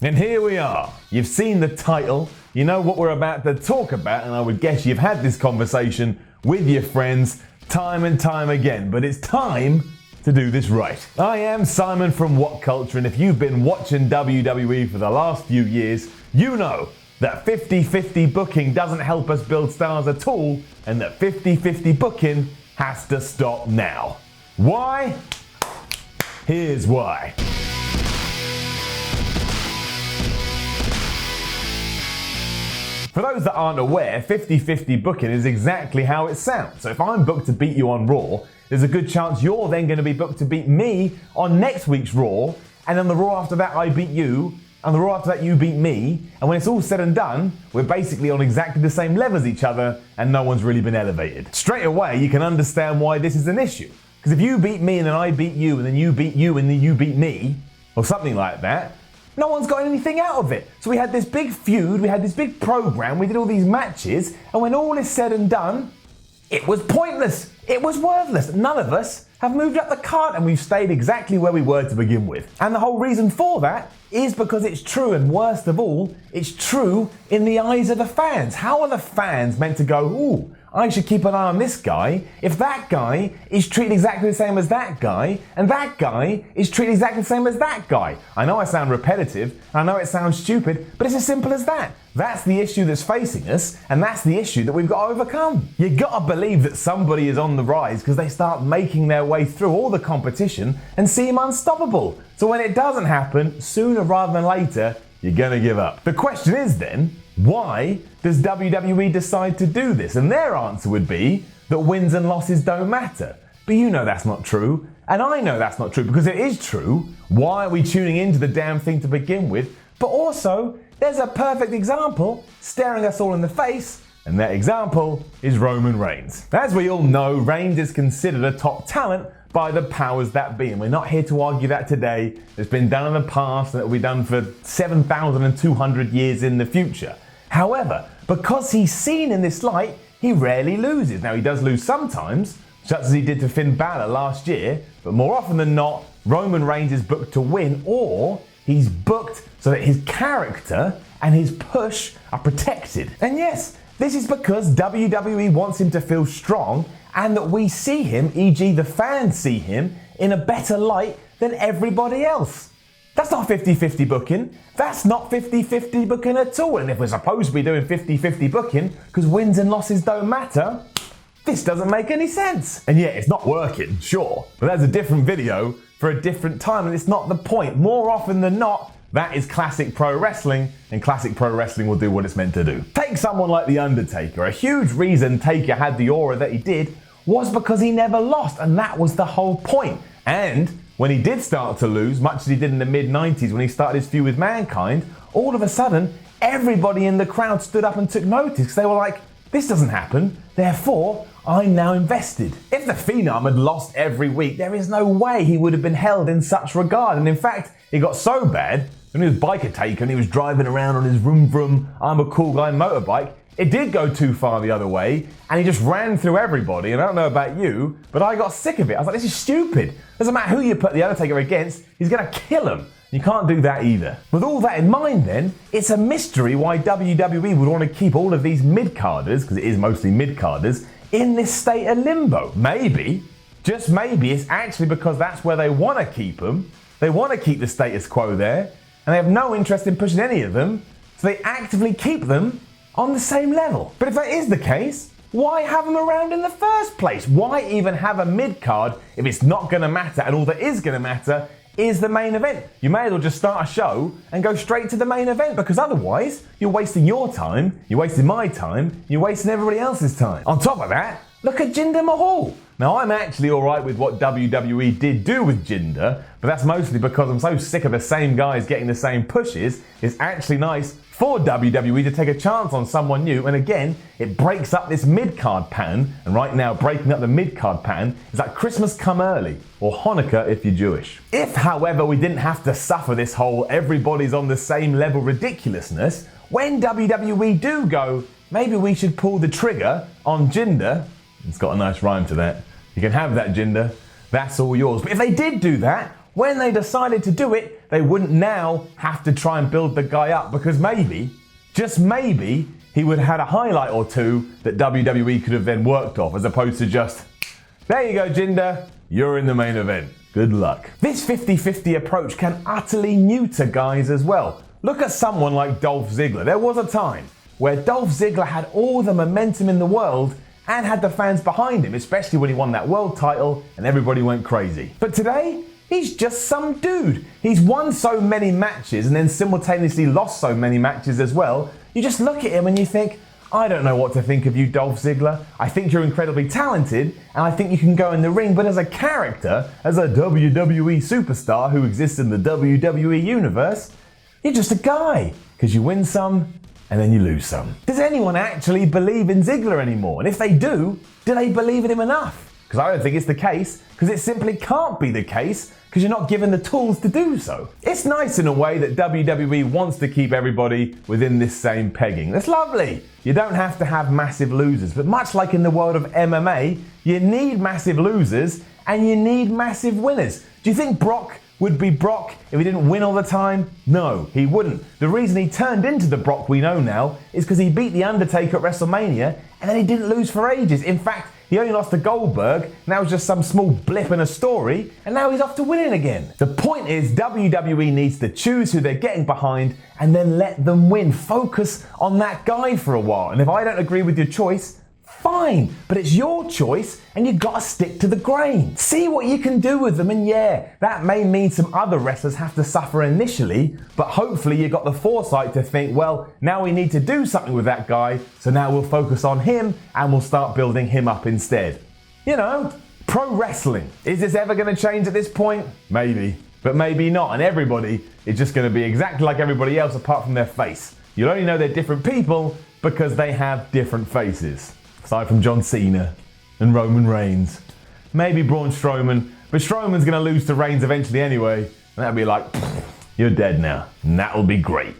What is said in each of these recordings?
And here we are. You've seen the title, you know what we're about to talk about, and I would guess you've had this conversation with your friends time and time again, but it's time to do this right. I am Simon from WhatCulture, and if you've been watching WWE for the last few years, you know that 50-50 booking doesn't help us build stars at all, and that 50-50 booking has to stop now. Why? Here's why. For those that aren't aware, 50-50 booking is exactly how it sounds. So if I'm booked to beat you on Raw, there's a good chance you're then going to be booked to beat me on next week's Raw, and on the Raw after that I beat you, and the Raw after that you beat me, and when it's all said and done, we're basically on exactly the same level as each other, and no one's really been elevated. Straight away, you can understand why this is an issue. Because if you beat me and then I beat you, and then you beat you and then you beat me, or something like that, no one's got anything out of it. So we had this big feud, we had this big program, we did all these matches, and when all is said and done, it was pointless. It was worthless. None of us have moved up the cart, and we've stayed exactly where we were to begin with. And the whole reason for that is because it's true, and worst of all, it's true in the eyes of the fans. How are the fans meant to go, ooh, I should keep an eye on this guy if that guy is treated exactly the same as that guy, and that guy is treated exactly the same as that guy? I know I sound repetitive, I know it sounds stupid, but it's as simple as that. That's the issue that's facing us, and that's the issue that we've got to overcome. You gotta believe that somebody is on the rise because they start making their way through all the competition and seem unstoppable. So when it doesn't happen, sooner rather than later, you're gonna give up. The question is then, why does WWE decide to do this? And their answer would be that wins and losses don't matter. But you know that's not true, and I know that's not true because it is true. Why are we tuning into the damn thing to begin with? But also, there's a perfect example staring us all in the face, and that example is Roman Reigns. As we all know, Reigns is considered a top talent by the powers that be, and we're not here to argue that today. It's been done in the past, and it will be done for 7,200 years in the future. However, because he's seen in this light, he rarely loses. Now, he does lose sometimes, such as he did to Finn Balor last year, but more often than not, Roman Reigns is booked to win, or he's booked so that his character and his push are protected. And yes, this is because WWE wants him to feel strong, and that we see him, e.g. the fans see him, in a better light than everybody else. That's not 50-50 booking. That's not 50-50 booking at all. And if we're supposed to be doing 50-50 booking because wins and losses don't matter, this doesn't make any sense. And yeah, it's not working, sure, but that's a different video for a different time, and it's not the point. More often than not, that is classic pro wrestling, and classic pro wrestling will do what it's meant to do. Take someone like The Undertaker. A huge reason Taker had the aura that he did was because he never lost, and that was the whole point. And when he did start to lose, much as he did in the mid-90s when he started his feud with Mankind, all of a sudden, everybody in the crowd stood up and took notice. They were like, this doesn't happen, therefore, I'm now invested. If the Phenom had lost every week, there is no way he would have been held in such regard. And in fact, it got so bad, when he was biker taken, he was driving around on his vroom vroom, I'm a cool guy motorbike, it did go too far the other way, and he just ran through everybody. And I don't know about you, but I got sick of it. I was like, this is stupid. Doesn't matter who you put The Undertaker against, he's gonna kill him. You can't do that either. With all that in mind then, it's a mystery why WWE would want to keep all of these mid-carders, because it is mostly mid-carders, in this state of limbo. Maybe, just maybe, it's actually because that's where they want to keep them. They want to keep the status quo there, and they have no interest in pushing any of them, so they actively keep them on the same level. But if that is the case, why have them around in the first place? Why even have a mid-card if it's not going to matter, and all that is going to matter is the main event? You may as well just start a show and go straight to the main event, because otherwise you're wasting your time, you're wasting my time, you're wasting everybody else's time. On top of that, look at Jinder Mahal. Now, I'm actually alright with what WWE did do with Jinder, but that's mostly because I'm so sick of the same guys getting the same pushes. It's actually nice for WWE to take a chance on someone new, and again, it breaks up this mid-card pattern, and right now breaking up the mid-card pattern is like Christmas come early, or Hanukkah if you're Jewish. If, however, we didn't have to suffer this whole everybody's on the same level ridiculousness, when WWE do go, maybe we should pull the trigger on Jinder, it's got a nice rhyme to that, you can have that Jinder, that's all yours. But if they did do that, when they decided to do it, they wouldn't now have to try and build the guy up, because maybe, just maybe, he would have had a highlight or two that WWE could have then worked off, as opposed to just, there you go, Jinder, you're in the main event. Good luck. This 50-50 approach can utterly neuter guys as well. Look at someone like Dolph Ziggler. There was a time where Dolph Ziggler had all the momentum in the world and had the fans behind him, especially when he won that world title and everybody went crazy. But today, he's just some dude. He's won so many matches and then simultaneously lost so many matches as well. You just look at him and you think, I don't know what to think of you, Dolph Ziggler. I think you're incredibly talented, and I think you can go in the ring, but as a character, as a WWE superstar who exists in the WWE universe, you're just a guy, because you win some, and then you lose some. Does anyone actually believe in Ziggler anymore? And if they do they believe in him enough? Because I don't think it's the case, because it simply can't be the case, because you're not given the tools to do so. It's nice in a way that WWE wants to keep everybody within this same pegging. That's lovely. You don't have to have massive losers, but much like in the world of MMA, you need massive losers and you need massive winners. Do you think Brock would be Brock if he didn't win all the time? No, he wouldn't. The reason he turned into the Brock we know now is because he beat The Undertaker at WrestleMania and then he didn't lose for ages. In fact, he only lost to Goldberg, and that was just some small blip in a story, and now he's off to winning again. The point is, WWE needs to choose who they're getting behind and then let them win. Focus on that guy for a while. And if I don't agree with your choice, fine, but it's your choice and you gotta stick to the grain. See what you can do with them, and yeah, that may mean some other wrestlers have to suffer initially, but hopefully you got the foresight to think, well, now we need to do something with that guy, so now we'll focus on him and we'll start building him up instead. You know, pro wrestling. Is this ever gonna change at this point? Maybe, but maybe not, and everybody is just gonna be exactly like everybody else apart from their face. You'll only know they're different people because they have different faces. Aside from John Cena and Roman Reigns. Maybe Braun Strowman, but Strowman's going to lose to Reigns eventually anyway, and that'll be like, you're dead now. And that'll be great.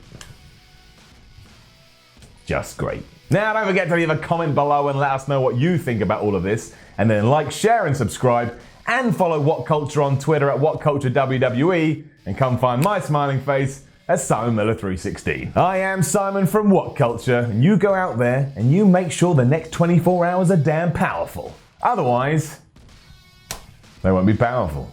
Just great. Now, don't forget to leave a comment below and let us know what you think about all of this, and then like, share, and subscribe, and follow WhatCulture on Twitter at WhatCultureWWE, and come find my smiling face as Simon Miller 316. I am Simon from WhatCulture, and you go out there and you make sure the next 24 hours are damn powerful. Otherwise, they won't be powerful.